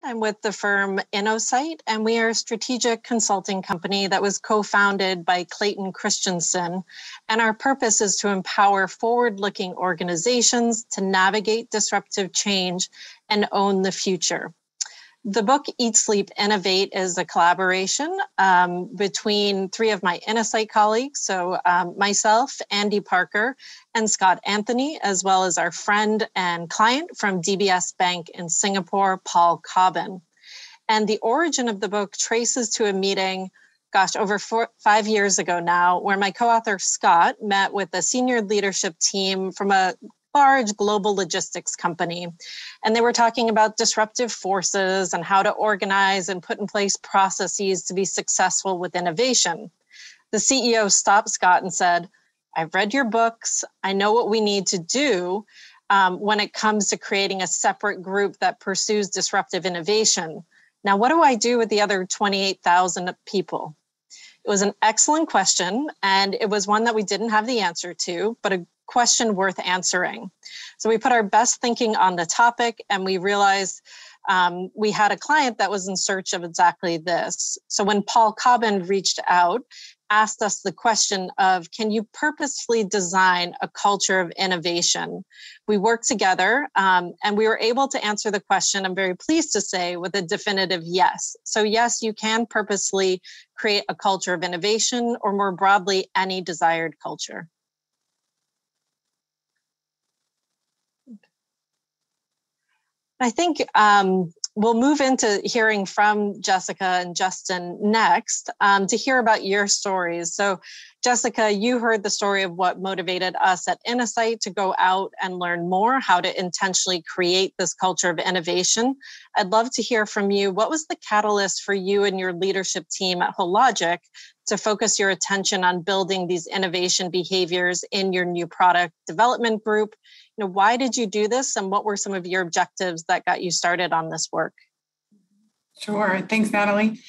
I'm with the firm Innosight, and we are a strategic consulting company that was co-founded by Clayton Christensen. And our purpose is to empower forward-looking organizations to navigate disruptive change and own the future. The book Eat, Sleep, Innovate is a collaboration between three of my Innosight colleagues, so myself, Andy Parker, and Scott Anthony, as well as our friend and client from DBS Bank in Singapore, Paul Cobbin. And the origin of the book traces to a meeting, over 5 years ago now, where my co-author Scott met with a senior leadership team from a large global logistics company. And they were talking about disruptive forces and how to organize and put in place processes to be successful with innovation. The CEO stopped Scott and said, "I've read your books. I know what we need to do when it comes to creating a separate group that pursues disruptive innovation. Now, what do I do with the other 28,000 people?" It was an excellent question, and it was one that we didn't have the answer to, but a question worth answering. So we put our best thinking on the topic, and we realized we had a client that was in search of exactly this. So when Paul Cobbin reached out, asked us the question of, can you purposefully design a culture of innovation? We worked together and we were able to answer the question, I'm very pleased to say, with a definitive yes. So yes, you can purposely create a culture of innovation, or more broadly, any desired culture. I think we'll move into hearing from Jessica and Justin next to hear about your stories. So Jessica, you heard the story of what motivated us at Innosight to go out and learn more how to intentionally create this culture of innovation. I'd love to hear from you. What was the catalyst for you and your leadership team at Hologic to focus your attention on building these innovation behaviors in your new product development group? You know, why did you do this, and what were some of your objectives that got you started on this work? Sure. Thanks, Natalie.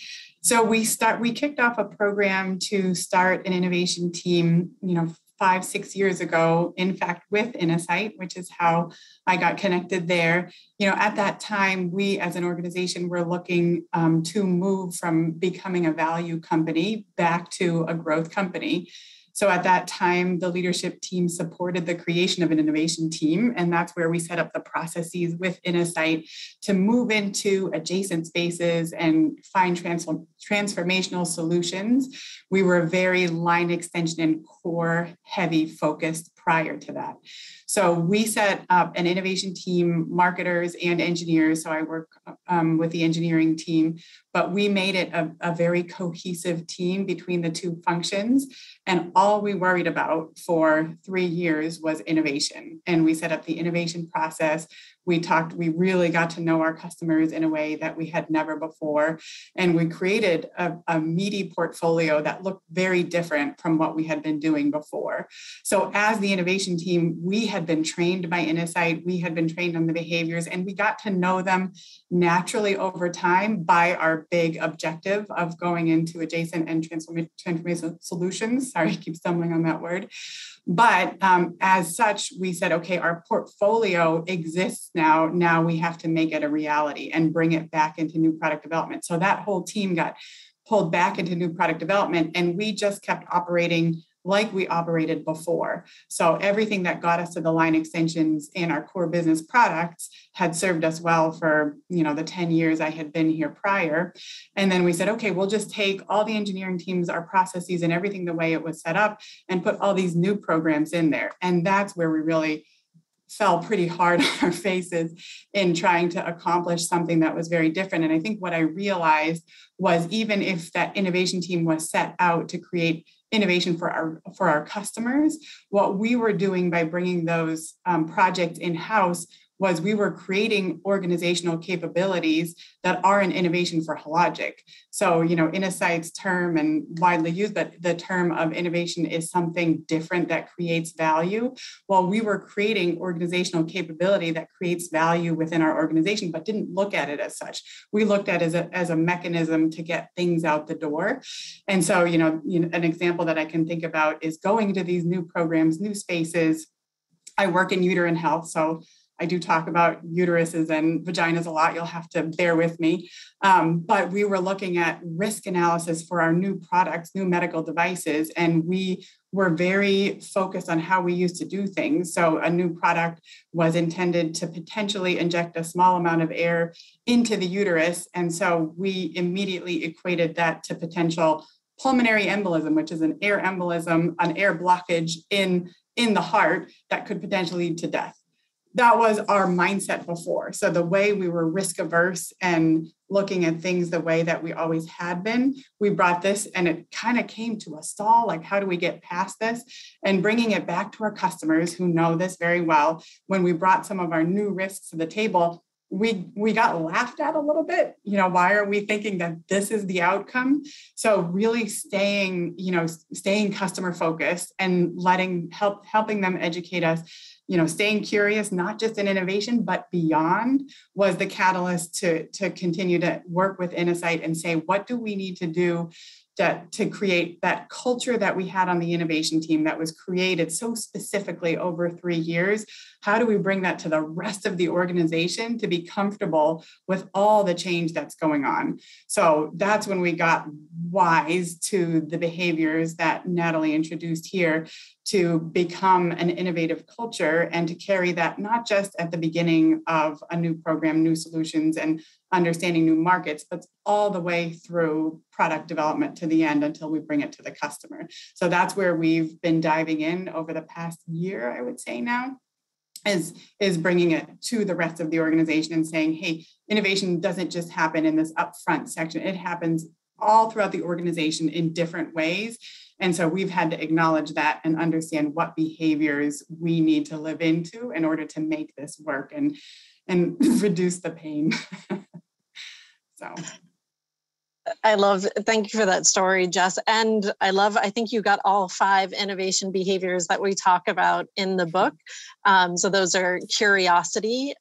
So we kicked off a program to start an innovation team, 5-6 years ago, in fact, with Innosight, which is how I got connected there. At that time, we as an organization were looking to move from becoming a value company back to a growth company. So at that time, the leadership team supported the creation of an innovation team, and that's where we set up the processes with Innosight to move into adjacent spaces and find transformational solutions. We were very line extension and core heavy focused prior to that. So we set up an innovation team, marketers and engineers. So I work with the engineering team, but we made it a very cohesive team between the two functions. And all we worried about for 3 years was innovation. And we set up the innovation process. We really got to know our customers in a way that we had never before. And we created a meaty portfolio that looked very different from what we had been doing before. So as the innovation team, we had been trained by Innosight, we had been trained on the behaviors, and we got to know them naturally over time by our big objective of going into adjacent and transformational solutions. Sorry, I keep stumbling on that word. But as such, we said, okay, our portfolio exists now. Now we have to make it a reality and bring it back into new product development. So that whole team got pulled back into new product development, and we just kept operating like we operated before. So everything that got us to the line extensions in our core business products had served us well for, the 10 years I had been here prior. And then we said, okay, we'll just take all the engineering teams, our processes, and everything the way it was set up, and put all these new programs in there. And that's where we really fell pretty hard on our faces in trying to accomplish something that was very different. And I think what I realized was, even if that innovation team was set out to create innovation for our customers, what we were doing by bringing those projects in-house was we were creating organizational capabilities that are an innovation for Hologic. So, Innosight's term, and widely used, but the term of innovation is something different that creates value. Well, we were creating organizational capability that creates value within our organization, but didn't look at it as such. We looked at it as a mechanism to get things out the door. And so, an example that I can think about is going into these new programs, new spaces. I work in uterine health, so I do talk about uteruses and vaginas a lot. You'll have to bear with me. But we were looking at risk analysis for our new products, new medical devices, and we were very focused on how we used to do things. So a new product was intended to potentially inject a small amount of air into the uterus. And so we immediately equated that to potential pulmonary embolism, which is an air embolism, an air blockage in the heart that could potentially lead to death. That was our mindset before. So the way we were risk averse and looking at things the way that we always had been, we brought this and it kind of came to a stall. Like, how do we get past this? And bringing it back to our customers who know this very well. When we brought some of our new risks to the table, we got laughed at a little bit. Why are we thinking that this is the outcome? So really staying customer focused and helping them educate us, staying curious, not just in innovation, but beyond, was the catalyst to continue to work with Innosight and say, what do we need to do to create that culture that we had on the innovation team that was created so specifically over 3 years? How do we bring that to the rest of the organization to be comfortable with all the change that's going on? So that's when we got wise to the behaviors that Natalie introduced here to become an innovative culture and to carry that not just at the beginning of a new program, new solutions, and understanding new markets, but all the way through product development to the end until we bring it to the customer. So that's where we've been diving in over the past year, I would say now, is bringing it to the rest of the organization and saying, hey, innovation doesn't just happen in this upfront section. It happens all throughout the organization in different ways. And so we've had to acknowledge that and understand what behaviors we need to live into in order to make this work and reduce the pain. So. Thank you for that story, Jess. And I think you got all 5 innovation behaviors that we talk about in the book. So those are curiosity,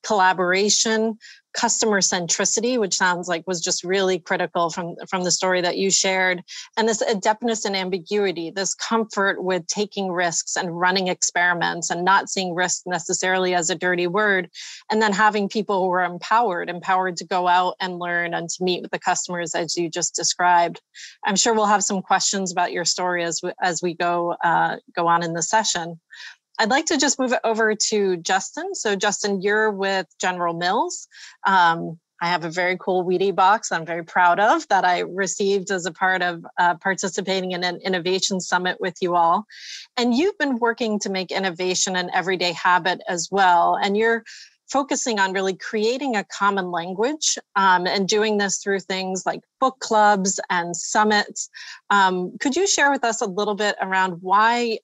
collaboration, customer centricity, which sounds like was just really critical from the story that you shared, and this adeptness and ambiguity, this comfort with taking risks and running experiments and not seeing risk necessarily as a dirty word, and then having people who are empowered to go out and learn and to meet with the customers as you just described. I'm sure we'll have some questions about your story as we go on in the session. I'd like to just move it over to Justin. So Justin, you're with General Mills. I have a very cool Wheatie box I'm very proud of that I received as a part of participating in an innovation summit with you all. And you've been working to make innovation an everyday habit as well. And you're focusing on really creating a common language and doing this through things like book clubs and summits. Could you share with us a little bit around why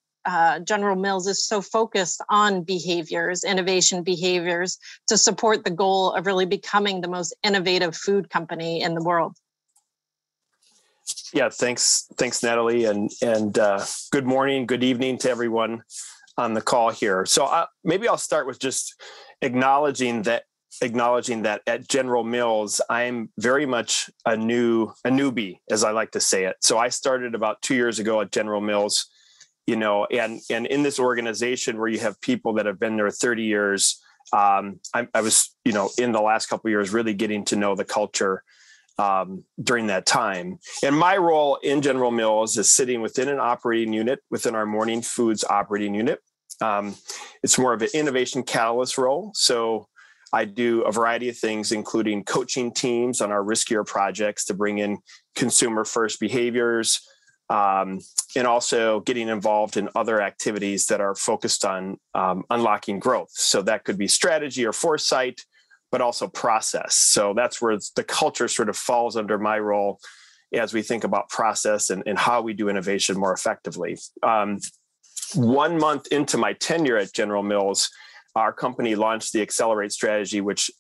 General Mills is so focused on innovation behaviors to support the goal of really becoming the most innovative food company in the world? Yeah, thanks, Natalie, and good morning, good evening to everyone on the call here. So maybe I'll start with just acknowledging that at General Mills, I'm very much a newbie, as I like to say it. So I started about 2 years ago at General Mills. And in this organization where you have people that have been there 30 years, I was, in the last couple of years, really getting to know the culture during that time. And my role in General Mills is sitting within an operating unit, within our morning foods operating unit. It's more of an innovation catalyst role. So I do a variety of things, including coaching teams on our riskier projects to bring in consumer first behaviors, and also getting involved in other activities that are focused on unlocking growth. So that could be strategy or foresight, but also process. So that's where the culture sort of falls under my role as we think about process and how we do innovation more effectively. 1 month into my tenure at General Mills, our company launched the Accelerate strategy, which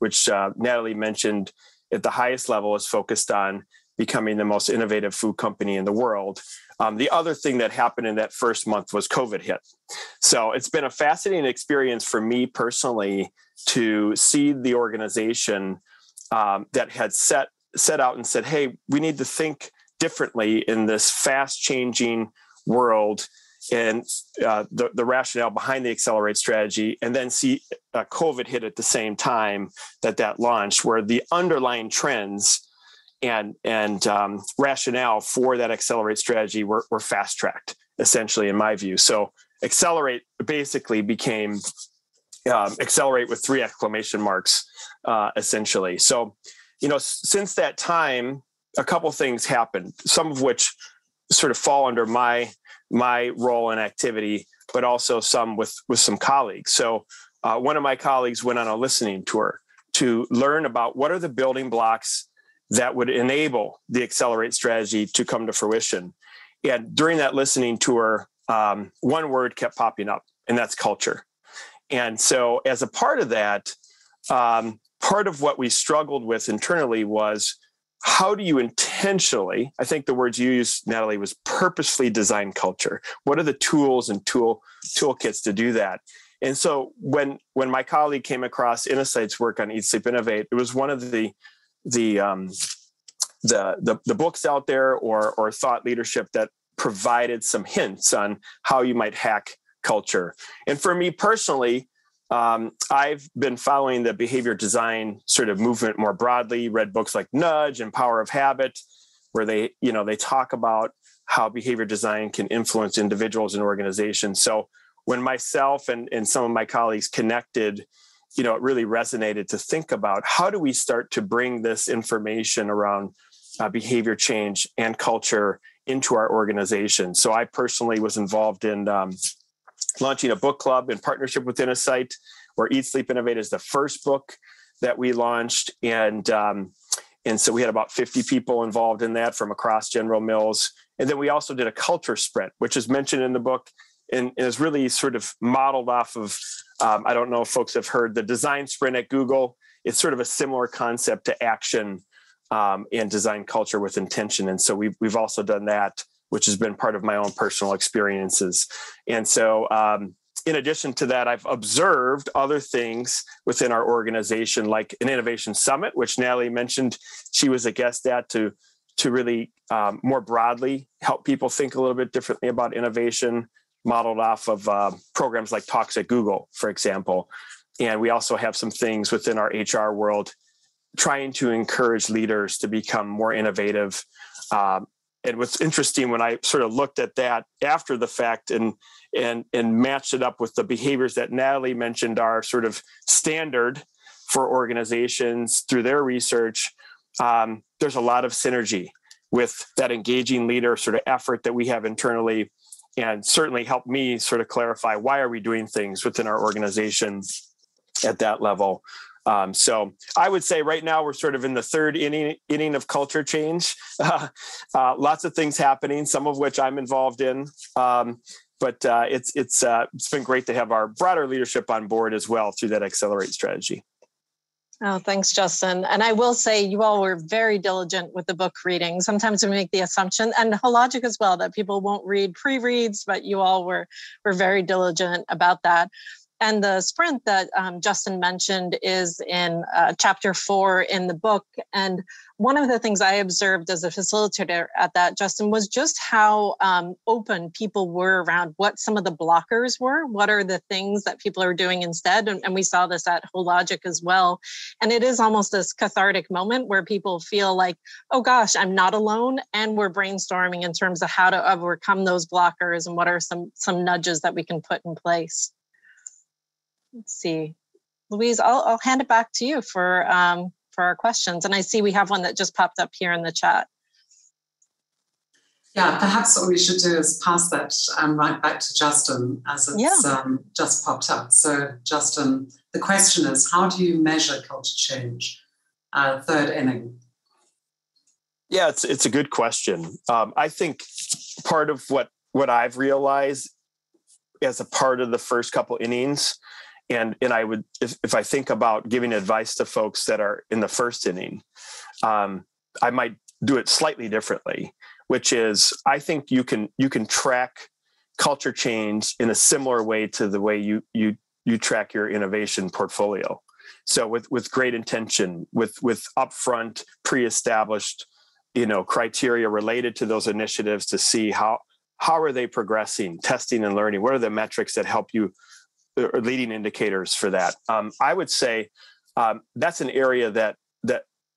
Natalie mentioned at the highest level is focused on becoming the most innovative food company in the world. The other thing that happened in that first month was COVID hit. So it's been a fascinating experience for me personally to see the organization that had set out and said, hey, we need to think differently in this fast changing world the rationale behind the Accelerate strategy, and then see COVID hit at the same time that launched, where the underlying trends and rationale for that Accelerate strategy were fast tracked, essentially, in my view. So Accelerate basically became Accelerate with 3 exclamation marks, essentially. So, since that time, a couple things happened, some of which sort of fall under my role and activity, but also some with some colleagues. So one of my colleagues went on a listening tour to learn about what are the building blocks that would enable the Accelerate strategy to come to fruition. And during that listening tour, one word kept popping up, and that's culture. And so as a part of that, part of what we struggled with internally was, how do you intentionally, I think the words you used, Natalie, was purposefully design culture? What are the tools and toolkits to do that? And so when my colleague came across Innosight's work on Eat, Sleep, Innovate, it was one of the books out there or thought leadership that provided some hints on how you might hack culture. And for me personally, I've been following the behavior design sort of movement more broadly, read books like Nudge and Power of Habit, where they talk about how behavior design can influence individuals and organizations. So when myself and some of my colleagues connected, it really resonated to think about, how do we start to bring this information around behavior change and culture into our organization? So I personally was involved in launching a book club in partnership with Innosight, where Eat, Sleep, Innovate is the first book that we launched. And so we had about 50 people involved in that from across General Mills. And then we also did a culture sprint, which is mentioned in the book and is really sort of modeled off of, I don't know if folks have heard the design sprint at Google. It's sort of a similar concept to action and design culture with intention. And so we've also done that, which has been part of my own personal experiences. And so in addition to that, I've observed other things within our organization, like an innovation summit, which Natalie mentioned she was a guest at, to really more broadly help people think a little bit differently about innovation, modeled off of programs like Talks at Google, for example. And we also have some things within our HR world trying to encourage leaders to become more innovative. And what's interesting, when I sort of looked at that after the fact and matched it up with the behaviors that Natalie mentioned are sort of standard for organizations through their research, there's a lot of synergy with that engaging leader sort of effort that we have internally, and certainly helped me sort of clarify, why are we doing things within our organization at that level? So I would say right now we're sort of in the third inning of culture change. Lots of things happening, some of which I'm involved in. But it's been great to have our broader leadership on board as well through that Accelerate strategy. Oh, thanks, Justin. And I will say you all were very diligent with the book reading. Sometimes we make the assumption, and Hologic as well, that people won't read pre-reads, but you all were very diligent about that. And the sprint that Justin mentioned is in chapter 4 in the book. And one of the things I observed as a facilitator at that, Justin, was just how open people were around what some of the blockers were. What are the things that people are doing instead? And we saw this at Hologic as well. And it is almost this cathartic moment where people feel like, oh gosh, I'm not alone. And we're brainstorming in terms of how to overcome those blockers and what are some nudges that we can put in place. Let's see, Louise, I'll hand it back to you for our questions. And I see we have one that just popped up here in the chat. Yeah, perhaps what we should do is pass that right back to Justin, as it's just popped up. So Justin, the question is, how do you measure culture change? Third inning. Yeah, it's a good question. I think part of what I've realized as a part of the first couple innings, and I would, if I think about giving advice to folks that are in the first inning, I might do it slightly differently, which is, I think you can track culture change in a similar way to the way you track your innovation portfolio. So with great intention, with upfront pre-established, criteria related to those initiatives to see how how are they progressing, testing and learning? What are the metrics that help you, or leading indicators for that? I would say that's an area that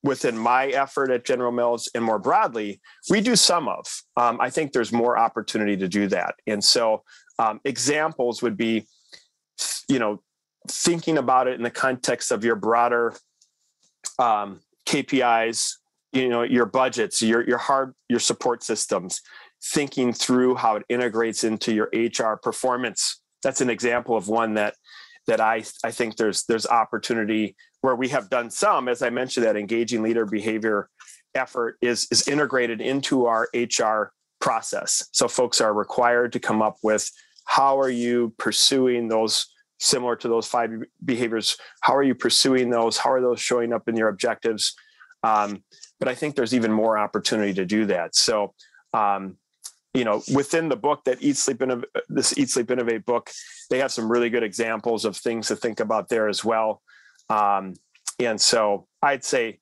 within my effort at General Mills and more broadly, we do some of. I think there's more opportunity to do that. And so examples would be, thinking about it in the context of your broader KPIs, your budgets, your support systems, thinking through how it integrates into your HR performance. That's an example of one that I think there's opportunity where we have done some. As I mentioned, that engaging leader behavior effort is integrated into our HR process. So folks are required to come up with, how are you pursuing those, similar to those 5 behaviors? How are you pursuing those? How are those showing up in your objectives? But I think there's even more opportunity to do that. So, within the book that this Eat, Sleep, Innovate book, they have some really good examples of things to think about there as well. And so I'd say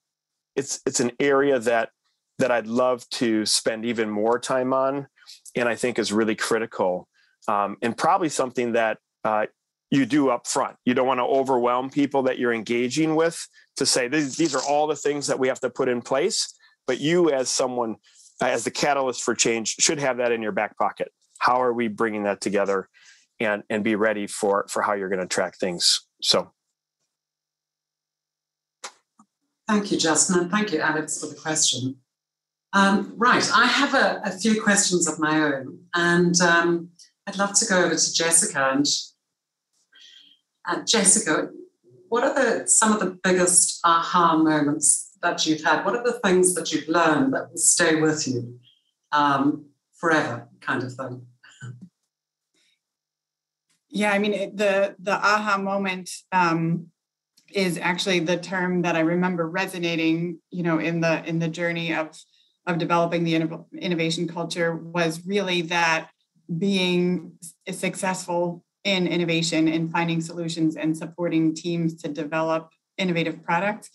it's an area that I'd love to spend even more time on, and I think is really critical, and probably something that you do up front. You don't want to overwhelm people that you're engaging with to say, these are all the things that we have to put in place, but you as someone, as the catalyst for change, should have that in your back pocket. How are we bringing that together and be ready for how you're going to track things? So. Thank you, Justin, and thank you, Alex, for the question. Right, I have a few questions of my own, and I'd love to go over to Jessica. And Jessica, what are some of the biggest aha moments that you've had? What are the things that you've learned that will stay with you forever, kind of thing? Yeah, I mean, the aha moment is actually the term that I remember resonating, in the journey of developing the innovation culture, was really that being successful in innovation and finding solutions and supporting teams to develop innovative products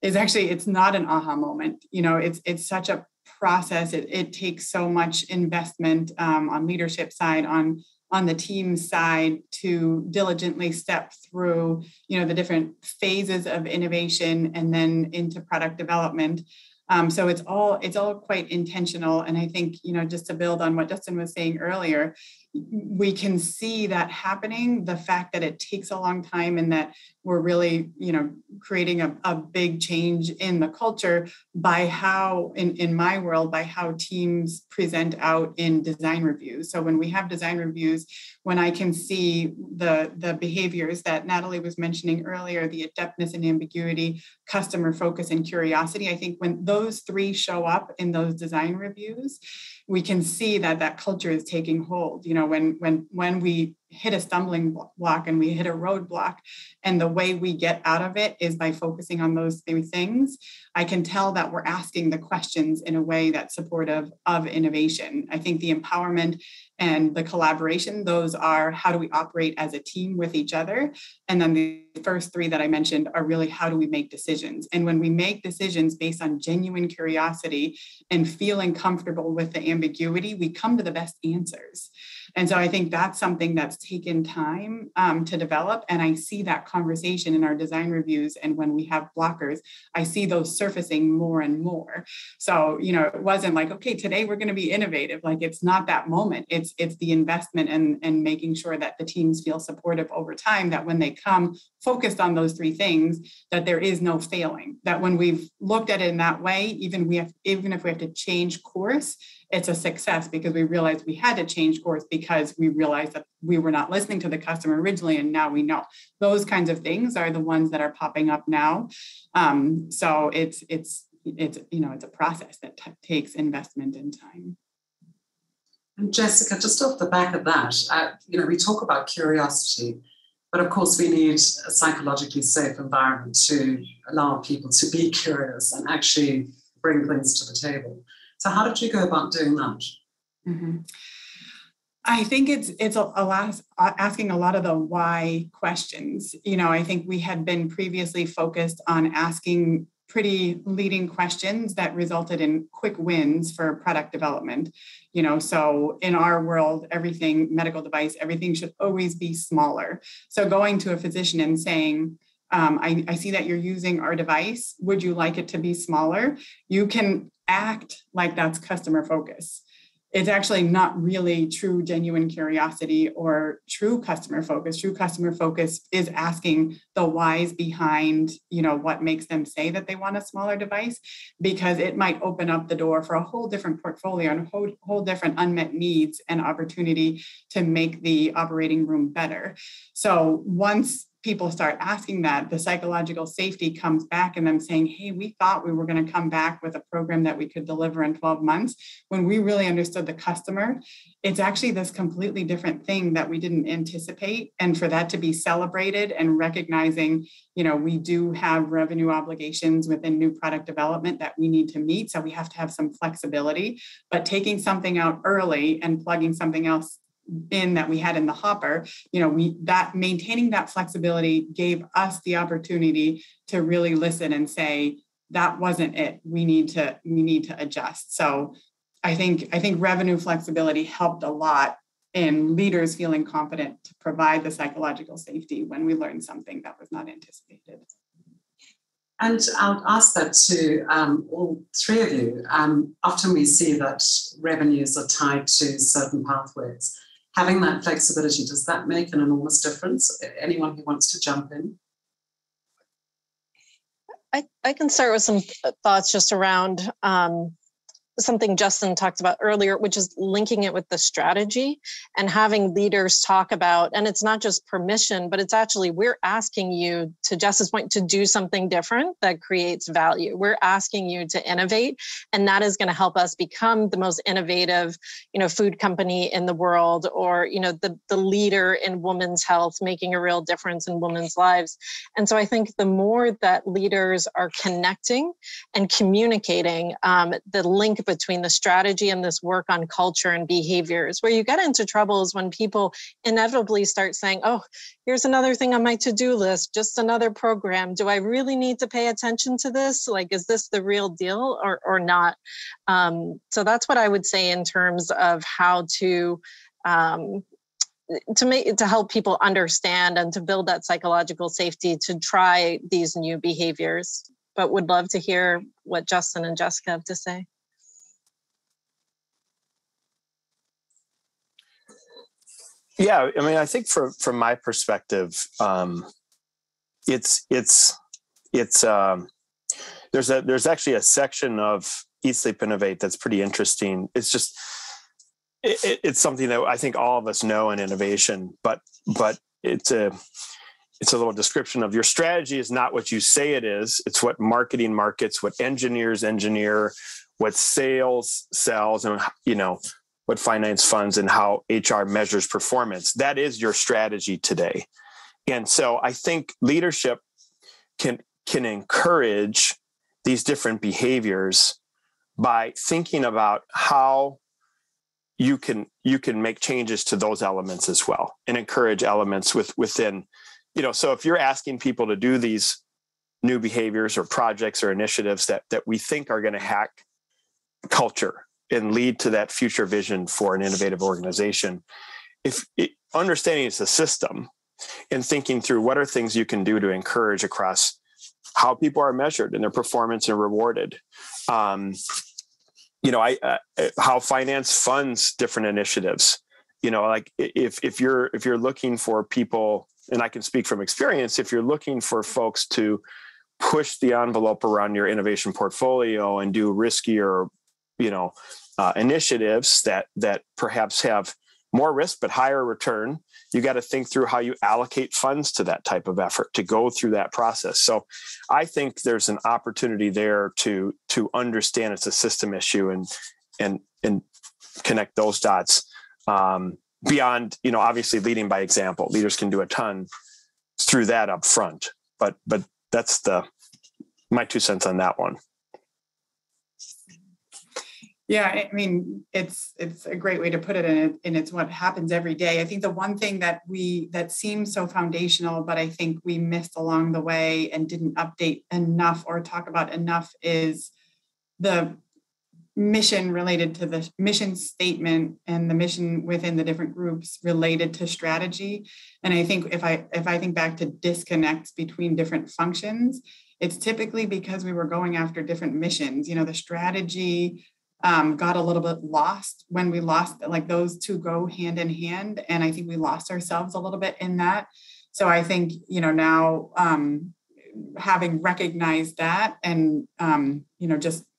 is actually, it's not an aha moment. It's such a process. It takes so much investment on leadership side, on the team side, to diligently step through, the different phases of innovation and then into product development. So it's all quite intentional. And I think, just to build on what Justin was saying earlier, we can see that happening, the fact that it takes a long time and that we're really, creating a big change in the culture by how, in my world, by how teams present out in design reviews. So when we have design reviews, when I can see the behaviors that Natalie was mentioning earlier, the adeptness and ambiguity, customer focus and curiosity, I think when those 3 show up in those design reviews, we can see that culture is taking hold. When we hit a stumbling block and we hit a roadblock, and the way we get out of it is by focusing on those 3 things, I can tell that we're asking the questions in a way that's supportive of innovation. I think the empowerment and the collaboration, those are how do we operate as a team with each other. And then the first 3 that I mentioned are really how do we make decisions. And when we make decisions based on genuine curiosity and feeling comfortable with the ambiguity, we come to the best answers. And so I think that's something that's taken time to develop. And I see that conversation in our design reviews. And when we have blockers, I see those surfacing more and more. So, it wasn't like, okay, today we're going to be innovative. Like, it's not that moment. It's the investment and making sure that the teams feel supportive over time, that when they come focused on those 3 things, that there is no failing, that when we've looked at it in that way, even if we have to change course, it's a success because we realized we had to change course because we realized that we were not listening to the customer originally, and now we know. Those kinds of things are the ones that are popping up now. So it's a process that takes investment and time. And Jessica, just off the back of that, we talk about curiosity, but of course we need a psychologically safe environment to allow people to be curious and actually bring things to the table. So how did you go about doing that? Mm-hmm. I think it's a lot, asking a lot of the why questions. I think we had been previously focused on asking pretty leading questions that resulted in quick wins for product development. So in our world, everything, medical device, everything should always be smaller. So going to a physician and saying, I see that you're using our device. Would you like it to be smaller? You can act like that's customer focus. It's actually not really true, genuine curiosity or true customer focus. True customer focus is asking the whys behind, what makes them say that they want a smaller device, because it might open up the door for a whole different portfolio and whole different unmet needs and opportunity to make the operating room better. So once people start asking that, the psychological safety comes back and them saying, hey, we thought we were going to come back with a program that we could deliver in 12 months. When we really understood the customer, it's actually this completely different thing that we didn't anticipate. And for that to be celebrated and recognizing, we do have revenue obligations within new product development that we need to meet. So we have to have some flexibility, but taking something out early and plugging something else in that we had in the hopper, maintaining that flexibility gave us the opportunity to really listen and say, that wasn't it. We need to adjust. So I think revenue flexibility helped a lot in leaders feeling confident to provide the psychological safety when we learned something that was not anticipated. And I'll ask that to all three of you. Often we see that revenues are tied to certain pathways. Having that flexibility, does that make an enormous difference? Anyone who wants to jump in? I can start with some thoughts just around something Justin talked about earlier, which is linking it with the strategy and having leaders talk about, and it's not just permission, but it's actually, we're asking you, to Jess's point, to do something different that creates value. We're asking you to innovate, and that is going to help us become the most innovative, food company in the world, or, the leader in women's health, making a real difference in women's lives. And so I think the more that leaders are connecting and communicating, the link between the strategy and this work on culture and behaviors. Where you get into trouble is when people inevitably start saying, oh, here's another thing on my to-do list, just another program. Do I really need to pay attention to this? Like, is this the real deal or not? So that's what I would say in terms of how to help people understand and to build that psychological safety to try these new behaviors. But would love to hear what Justin and Jessica have to say. Yeah, I mean, I think from my perspective, there's actually a section of Eat, Sleep, Innovate that's pretty interesting. It's just it's something that I think all of us know in innovation, but it's a little description of your strategy is not what you say it is. It's what marketing markets, what engineers engineer, what sales sells, and what finance funds and how HR measures performance. That is your strategy today. And so I think leadership can encourage these different behaviors by thinking about how you can make changes to those elements as well and encourage elements within, so if you're asking people to do these new behaviors or projects or initiatives that we think are going to hack culture and lead to that future vision for an innovative organization, understanding it's a system and thinking through what are things you can do to encourage across how people are measured and their performance and rewarded. How finance funds different initiatives. Like if you're looking for people, and I can speak from experience, if you're looking for folks to push the envelope around your innovation portfolio and do riskier, initiatives that perhaps have more risk but higher return, you got to think through how you allocate funds to that type of effort to go through that process. So I think there's an opportunity there to understand it's a system issue and connect those dots beyond, obviously leading by example. Leaders can do a ton through that up front, but that's my 2 cents on that one. Yeah, I mean, it's a great way to put it, and it's what happens every day. I think the one thing that seems so foundational, but I think we missed along the way and didn't update enough or talk about enough is the mission related to the mission statement and the mission within the different groups related to strategy. And I think if I think back to disconnects between different functions, it's typically because we were going after different missions. The strategy got a little bit lost when we lost, like those two go hand in hand. And I think we lost ourselves a little bit in that. So I think, now having recognized that and,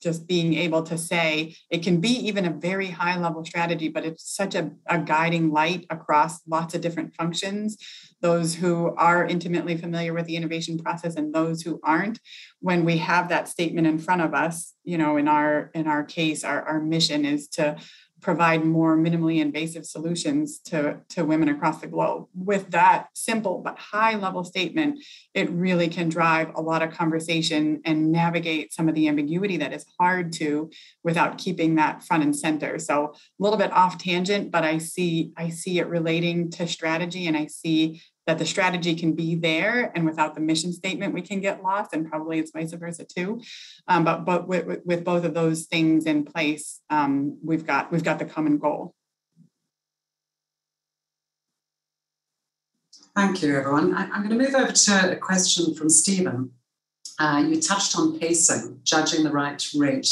just being able to say it can be even a very high level strategy, but it's such a guiding light across lots of different functions, those who are intimately familiar with the innovation process and those who aren't. When we have that statement in front of us, in our case, our mission is to provide more minimally invasive solutions to women across the globe. With that simple but high level statement, it really can drive a lot of conversation and navigate some of the ambiguity that is hard to without keeping that front and center. So a little bit off tangent, but I see it relating to strategy, and I see that the strategy can be there, and without the mission statement, we can get lost, and probably it's vice versa too. But with both of those things in place, we've got the common goal. Thank you, everyone. I'm going to move over to a question from Stephen. You touched on pacing, judging the right rate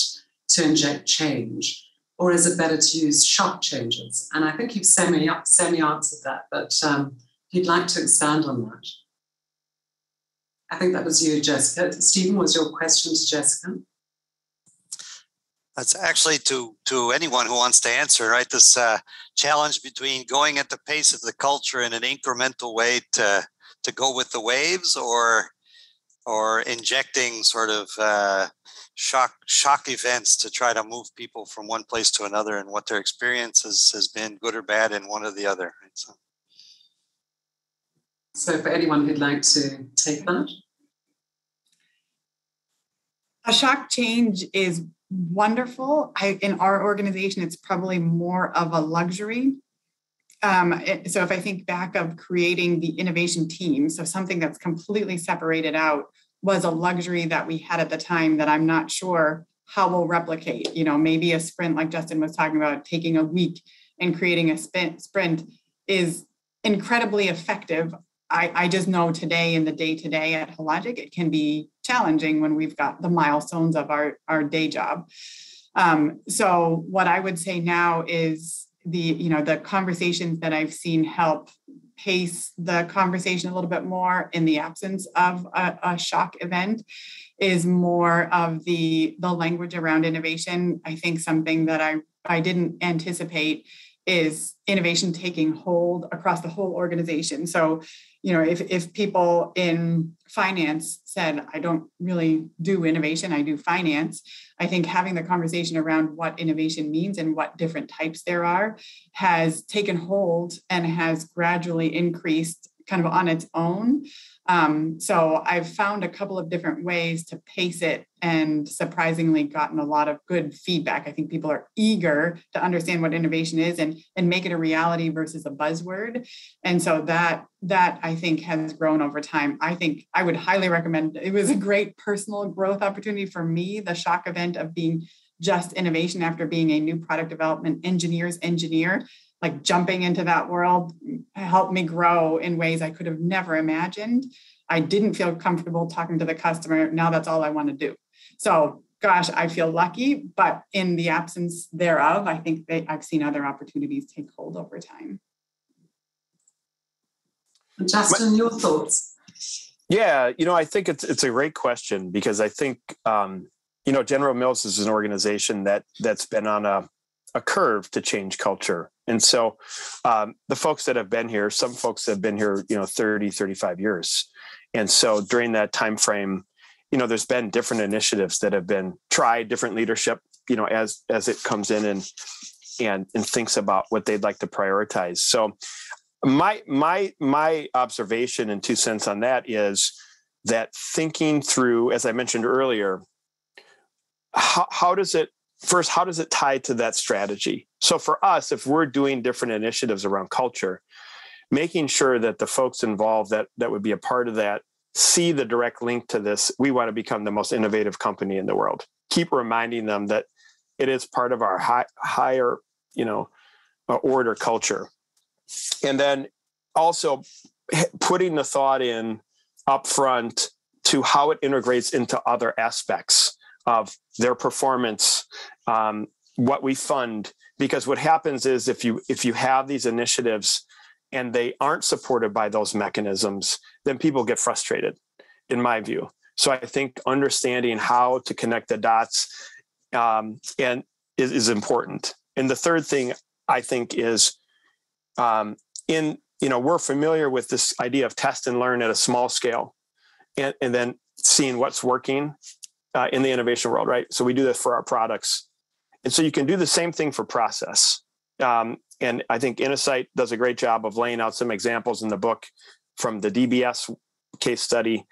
to inject change, or is it better to use shock changes? And I think you've semi-answered that, but if you'd like to expand on that. I think that was you, Jessica. Stephen, was your question to Jessica? That's actually to anyone who wants to answer, right? This challenge between going at the pace of the culture in an incremental way to go with the waves, or injecting sort of shock events to try to move people from one place to another, and what their experience has been, good or bad, in one or the other. Right? So for anyone who'd like to take that. A shock change is wonderful. In our organization, it's probably more of a luxury. So if I think back of creating the innovation team, so something that's completely separated out was a luxury that we had at the time that I'm not sure how we'll replicate. Maybe a sprint like Justin was talking about, taking a week and creating a sprint is incredibly effective. I just know today in the day-to-day at Hologic, it can be challenging when we've got the milestones of our day job. So what I would say now is the conversations that I've seen help pace the conversation a little bit more in the absence of a shock event is more of the language around innovation. I think something that I didn't anticipate is innovation taking hold across the whole organization. So, if people in finance said, I don't really do innovation, I do finance, I think having the conversation around what innovation means and what different types there are has taken hold and has gradually increased kind of on its own. So I've found a couple of different ways to pace it and surprisingly gotten a lot of good feedback. I think people are eager to understand what innovation is and make it a reality versus a buzzword. And so that I think has grown over time. I think I would highly recommend, it was a great personal growth opportunity for me, the shock event of being just innovation after being a new product development engineer. Like jumping into that world helped me grow in ways I could have never imagined. I didn't feel comfortable talking to the customer. Now that's all I want to do. So, gosh, I feel lucky, but in the absence thereof, I think I've seen other opportunities take hold over time. Justin, your thoughts? Yeah, I think it's a great question, because I think, General Mills is an organization that's been on a curve to change culture. And so the folks that have been here, some folks have been here, 30, 35 years. And so during that time frame, there's been different initiatives that have been tried, different leadership, as it comes in and thinks about what they'd like to prioritize. So my observation and 2 cents on that is that thinking through, as I mentioned earlier, how does it first, how does it tie to that strategy? So for us, if we're doing different initiatives around culture, making sure that the folks involved that would be a part of that see the direct link to this. We want to become the most innovative company in the world. Keep reminding them that it is part of our higher, order culture. And then also putting the thought in upfront to how it integrates into other aspects of their performance, what we fund. Because what happens is if you have these initiatives and they aren't supported by those mechanisms, then people get frustrated, in my view. So I think understanding how to connect the dots and is important. And the third thing I think is we're familiar with this idea of test and learn at a small scale and then seeing what's working in the innovation world, right? So we do this for our products. And so you can do the same thing for process. And I think Innosight does a great job of laying out some examples in the book from the DBS case study.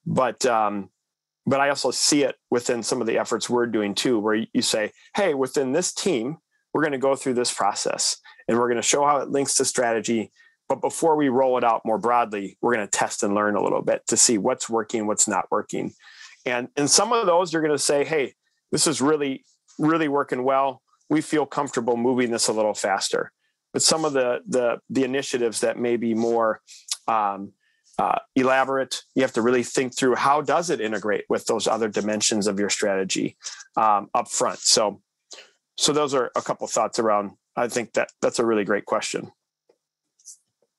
But I also see it within some of the efforts we're doing too, where you say, hey, within this team, we're going to go through this process and we're going to show how it links to strategy. But before we roll it out more broadly, we're going to test and learn a little bit to see what's working, what's not working. And in some of those, you're going to say, hey, this is really, really working well. We feel comfortable moving this a little faster. But some of the initiatives that may be more elaborate, you have to really think through how does it integrate with those other dimensions of your strategy up front. So those are a couple of thoughts around. I think that's a really great question.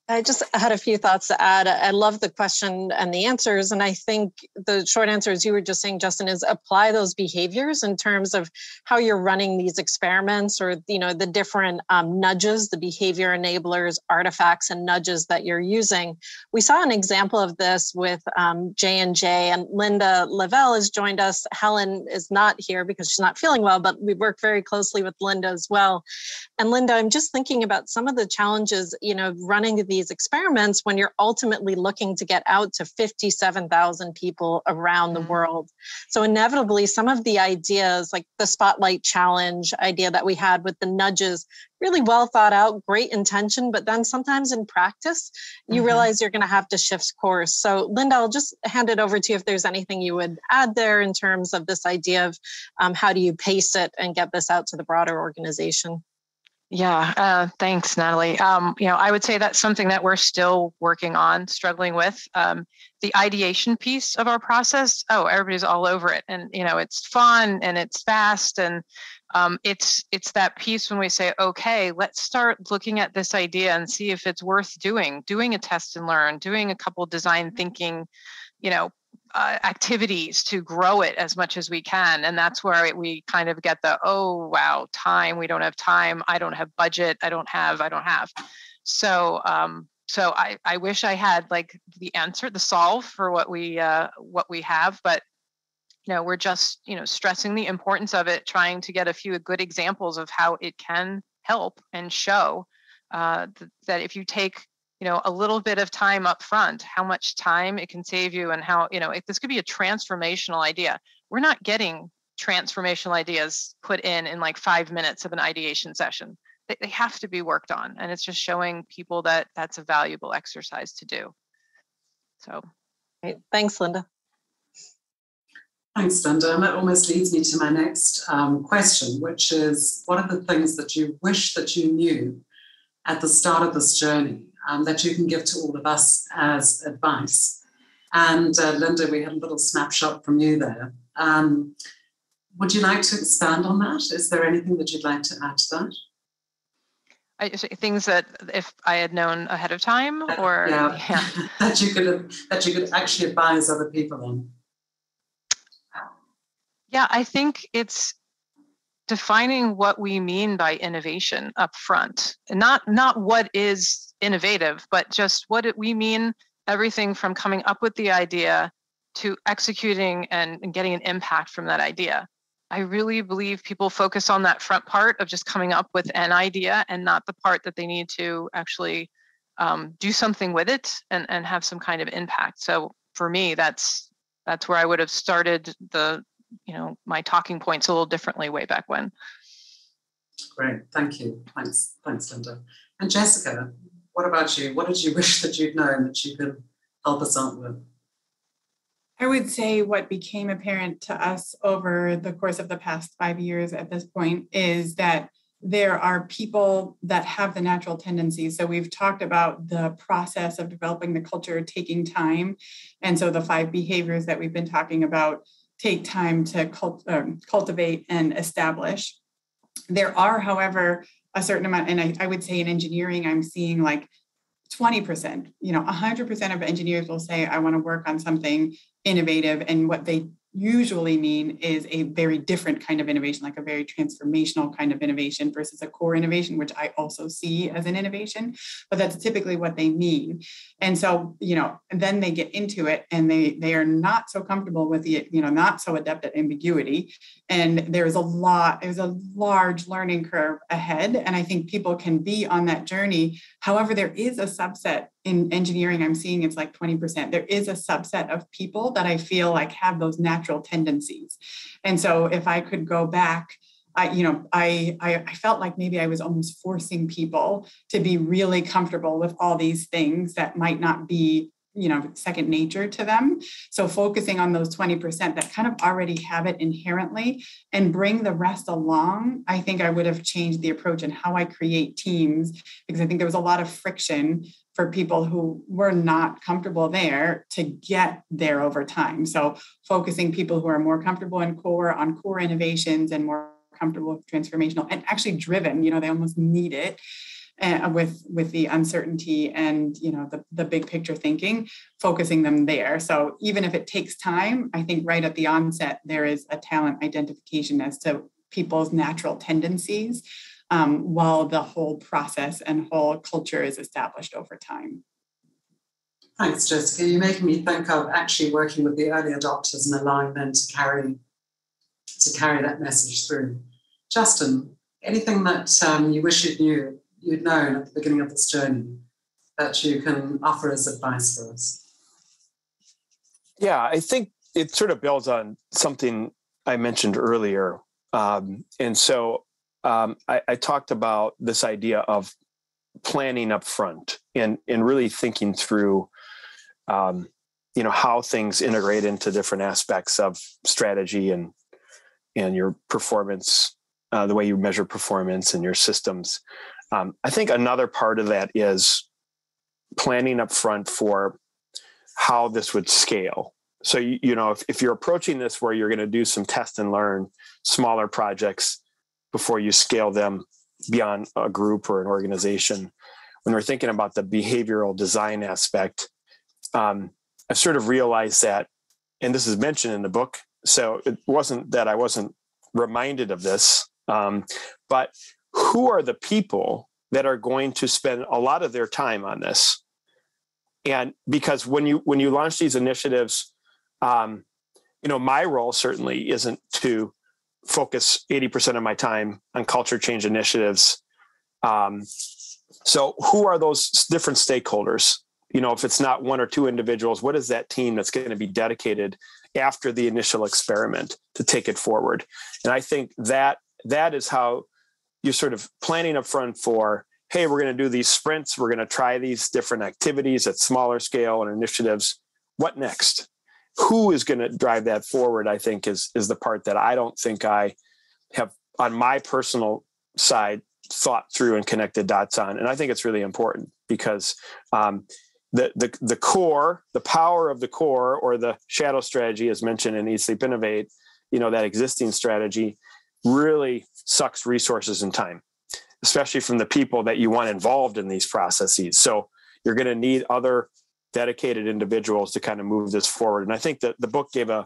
I just had a few thoughts to add. I love the question and the answers. And I think the short answer, as you were just saying, Justin, is apply those behaviors in terms of how you're running these experiments or, the different nudges, the behavior enablers, artifacts, and nudges that you're using. We saw an example of this with J&J, and Linda Lavelle has joined us. Helen is not here because she's not feeling well, but we work very closely with Linda as well. And Linda, I'm just thinking about some of the challenges, running these experiments when you're ultimately looking to get out to 57,000 people around the world. So inevitably, some of the ideas like the Spotlight Challenge idea that we had with the nudges, really well thought out, great intention, but then sometimes in practice, you realize you're going to have to shift course. So Linda, I'll just hand it over to you if there's anything you would add there in terms of this idea of how do you pace it and get this out to the broader organization. Yeah, thanks, Natalie. I would say that's something that we're still working on, struggling with. The ideation piece of our process, everybody's all over it. And, it's fun and it's fast. And it's that piece when we say, okay, let's start looking at this idea and see if it's worth doing a test and learn, doing a couple design thinking, activities to grow it as much as we can. And that's where we kind of get the, time, we don't have time. I don't have budget. I don't have. So I wish I had like the answer, the solve for what we have, but we're just, stressing the importance of it, trying to get a few good examples of how it can help and show that if you take a little bit of time up front, how much time it can save you and how, this could be a transformational idea. We're not getting transformational ideas put in like 5 minutes of an ideation session. They have to be worked on. And it's just showing people that that's a valuable exercise to do. So. Great. Thanks, Linda. Thanks, Linda. And that almost leads me to my next question, which is, what are the things that you wish that you knew at the start of this journey that you can give to all of us as advice? And Linda, we had a little snapshot from you there. Would you like to expand on that? Is there anything that you'd like to add to that? Things that if I had known ahead of time, or that you could actually advise other people on. Yeah, I think it's defining what we mean by innovation up front, not what is innovative, but just what we mean, everything from coming up with the idea to executing and getting an impact from that idea. I really believe people focus on that front part of just coming up with an idea and not the part that they need to actually do something with it and have some kind of impact. So for me, that's where I would have started the my talking points a little differently way back when. Great, thank you. Thanks, Linda. And Jessica, what about you? What did you wish that you'd known that you could help us out with? I would say what became apparent to us over the course of the past 5 years at this point is that there are people that have the natural tendencies. So we've talked about the process of developing the culture taking time. And so the 5 behaviors that we've been talking about take time to cultivate and establish. There are, however, a certain amount, and I would say in engineering, I'm seeing like 20%, 100% of engineers will say, I want to work on something innovative. And what they usually mean is a very different kind of innovation, like a very transformational kind of innovation versus a core innovation, which I also see as an innovation, but that's typically what they mean. And so, and then they get into it and they are not so comfortable with the, not so adept at ambiguity. And there's a large learning curve ahead. And I think people can be on that journey. However, there is a subset in engineering, I'm seeing it's like 20%. There is a subset of people that I feel like have those natural tendencies. And so if I could go back, I felt like maybe I was almost forcing people to be really comfortable with all these things that might not be, second nature to them. So focusing on those 20% that kind of already have it inherently and bring the rest along, I think I would have changed the approach and how I create teams, because I think there was a lot of friction for people who were not comfortable there to get there over time. So focusing people who are more comfortable on core innovations and more comfortable with transformational and actually driven, they almost need it with the uncertainty and, the big picture thinking, focusing them there. So even if it takes time, I think right at the onset, there is a talent identification as to people's natural tendencies, while the whole process and whole culture is established over time. Thanks, Jessica. You're making me think of actually working with the early adopters and allowing them to carry that message through. Justin, anything that you wish you'd known at the beginning of this journey that you can offer as advice for us? Yeah, I think it sort of builds on something I mentioned earlier. And so I talked about this idea of planning up front and really thinking through, how things integrate into different aspects of strategy and your performance, the way you measure performance and your systems. I think another part of that is planning up front for how this would scale. So, if you're approaching this where you're going to do some test and learn smaller projects before you scale them beyond a group or an organization, when we're thinking about the behavioral design aspect, I sort of realized that, and this is mentioned in the book, so it wasn't that I wasn't reminded of this, but who are the people that are going to spend a lot of their time on this? And because when you launch these initiatives, my role certainly isn't to focus 80% of my time on culture change initiatives. So who are those different stakeholders? If it's not one or two individuals, what is that team that's going to be dedicated after the initial experiment to take it forward? And I think that is how you're sort of planning up front for, hey, we're going to do these sprints. We're going to try these different activities at smaller scale and initiatives. What next? Who is going to drive that forward, I think, is the part that I don't think I have on my personal side thought through and connected dots on. And I think it's really important because the core, the power of the core, or the shadow strategy, as mentioned in Eat, Sleep, Innovate, that existing strategy really sucks resources and time, especially from the people that you want involved in these processes. So you're going to need other dedicated individuals to kind of move this forward. And I think that the book gave an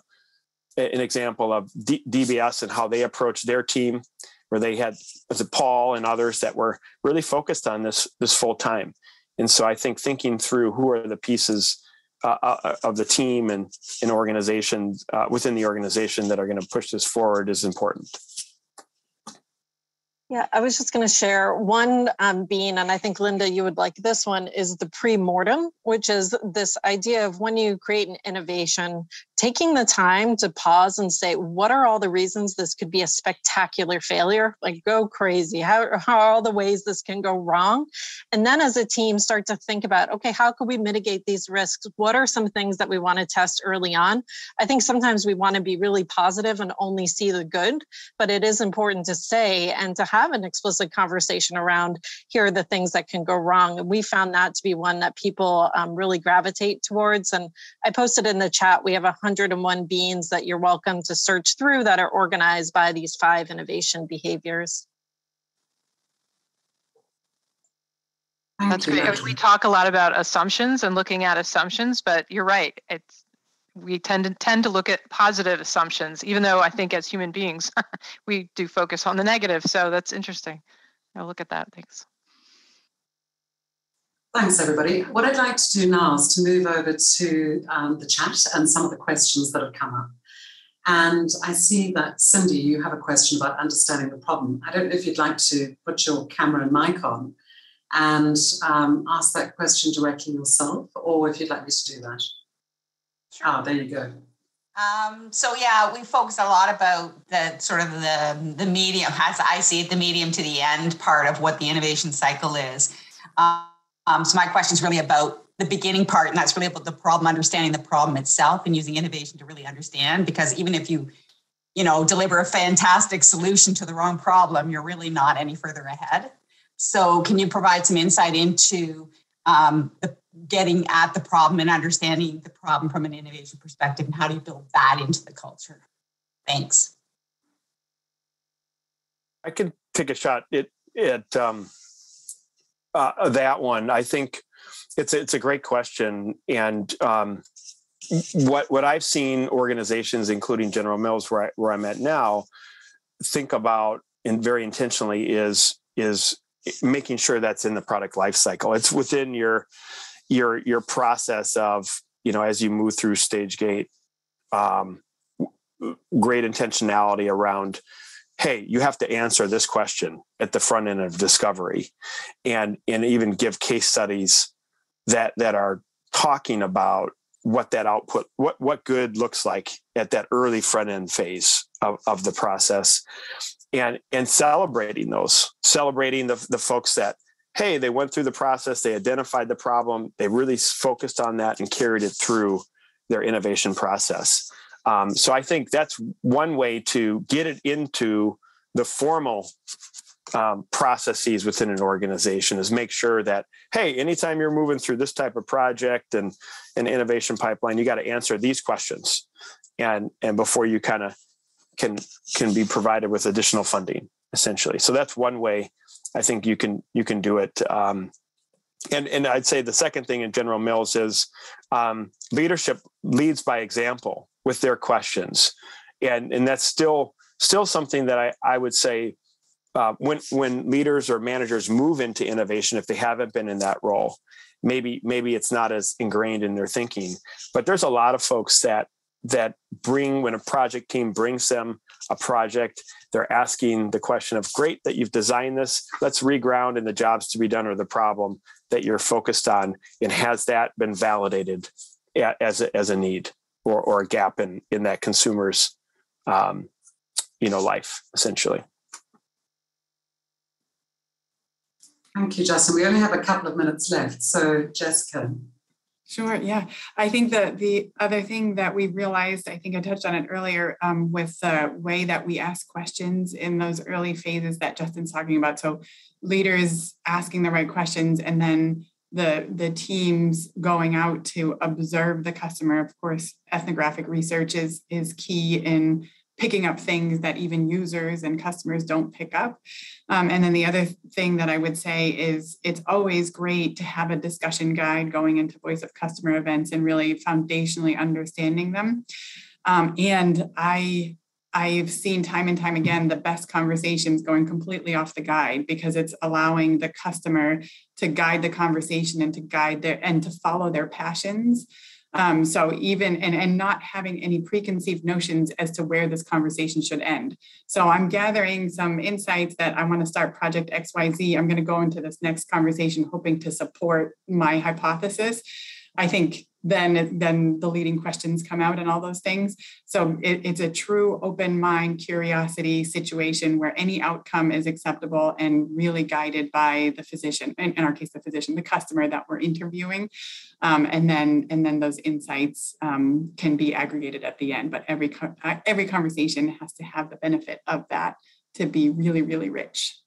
example of DBS and how they approached their team, where they had, was it Paul and others that were really focused on this full time. And so I think thinking through who are the pieces of the team and organizations within the organization that are going to push this forward is important. Yeah, I was just going to share one being, and I think, Linda, you would like this one, is the pre-mortem, which is this idea of when you create an innovation, taking the time to pause and say, what are all the reasons this could be a spectacular failure? Like, go crazy. How are all the ways this can go wrong? And then as a team, start to think about, okay, how could we mitigate these risks? What are some things that we want to test early on? I think sometimes we want to be really positive and only see the good, but it is important to say and to have an explicit conversation around, here are the things that can go wrong. And we found that to be one that people really gravitate towards. And I posted in the chat, we have 101 beans that you're welcome to search through that are organized by these 5 innovation behaviors. That's great. We talk a lot about assumptions and looking at assumptions, but you're right. We tend to look at positive assumptions, even though I think as human beings, we do focus on the negative. So that's interesting. I'll look at that. Thanks. Thanks, everybody. What I'd like to do now is to move over to the chat and some of the questions that have come up. And I see that, Cindy, you have a question about understanding the problem. I don't know if you'd like to put your camera and mic on and ask that question directly yourself, or if you'd like me to do that. Sure. Oh, there you go. So yeah, we focus a lot about the sort of the medium, as I see it, the medium to the end part of what the innovation cycle is. So my question is really about the beginning part, and that's really about the problem, understanding the problem itself and using innovation to really understand, because even if you deliver a fantastic solution to the wrong problem, you're really not any further ahead. So can you provide some insight into getting at the problem and understanding the problem from an innovation perspective, and how do you build that into the culture? Thanks. I can take a shot at that one. I think it's a great question, and what I've seen organizations, including General Mills, where I'm at now, think about, and very intentionally, is making sure that's in the product life cycle. It's within your process of, as you move through stage gate, great intentionality around, hey, you have to answer this question at the front end of discovery, and even give case studies that are talking about what that output, what good looks like at that early front end phase of the process, and celebrating the folks that, hey, they went through the process, they identified the problem, they really focused on that and carried it through their innovation process. So I think that's one way to get it into the formal processes within an organization, is make sure that, hey, anytime you're moving through this type of project and an innovation pipeline, you got to answer these questions, and before you kind of can be provided with additional funding, essentially. So that's one way I think you can do it. And I'd say the second thing in General Mills is leadership leads by example with their questions, and that's still something that I would say when leaders or managers move into innovation, if they haven't been in that role, maybe it's not as ingrained in their thinking. But there's a lot of folks that bring, when a project team brings them a project, they're asking the question of, great that you've designed this, let's reground in the jobs to be done or the problem that you're focused on, and has that been validated as a need or a gap in that consumer's life, essentially. Thank you, Justin. We only have a couple of minutes left. So, Jessica. Sure, yeah. I think that the other thing that we realized, I think I touched on it earlier, with the way that we ask questions in those early phases that Justin's talking about. So leaders asking the right questions, and then the teams going out to observe the customer. Of course, ethnographic research is key in picking up things that even users and customers don't pick up. And then the other thing that I would say is it's always great to have a discussion guide going into voice of customer events and really foundationally understanding them. And I've seen time and time again the best conversations going completely off the guide, because it's allowing the customer to guide the conversation and to guide and to follow their passions. So even, and not having any preconceived notions as to where this conversation should end. So I'm gathering some insights that I want to start project XYZ. I'm going to go into this next conversation hoping to support my hypothesis. I think then the leading questions come out and all those things. So it's a true open mind, curiosity situation where any outcome is acceptable and really guided by the physician, in our case, the physician, the customer that we're interviewing. And then those insights can be aggregated at the end. But every conversation has to have the benefit of that to be really, really rich.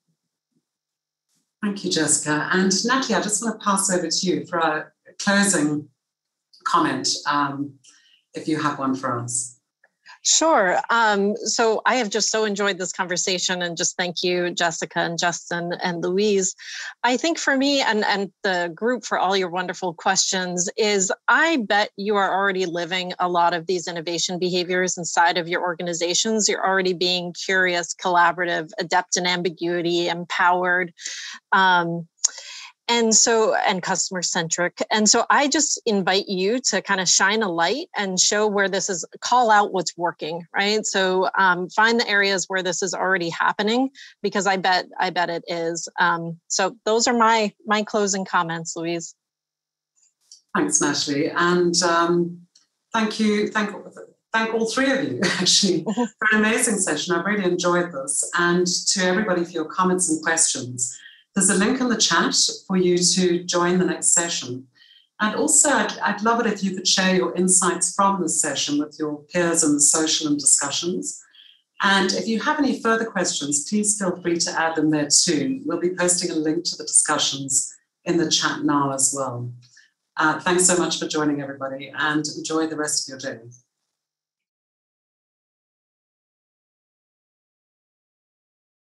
Thank you, Jessica. And Natalie, I just want to pass over to you for a closing comment, if you have one for us. Sure. So I have just so enjoyed this conversation, and just thank you, Jessica and Justin and Louise. I think for me and the group, for all your wonderful questions, is I bet you are already living a lot of these innovation behaviors inside of your organizations. You're already being curious, collaborative, adept in ambiguity, empowered. And customer centric. And so I just invite you to kind of shine a light and show where this is, call out what's working, right? So find the areas where this is already happening, because I bet it is. So those are my closing comments, Louise. Thanks, Natalie. And thank all three of you, actually, for an amazing session. I've really enjoyed this. And to everybody for your comments and questions. There's a link in the chat for you to join the next session. And also, I'd love it if you could share your insights from this session with your peers in the social and discussions. And if you have any further questions, please feel free to add them there too. We'll be posting a link to the discussions in the chat now as well. Thanks so much for joining, everybody, and enjoy the rest of your day.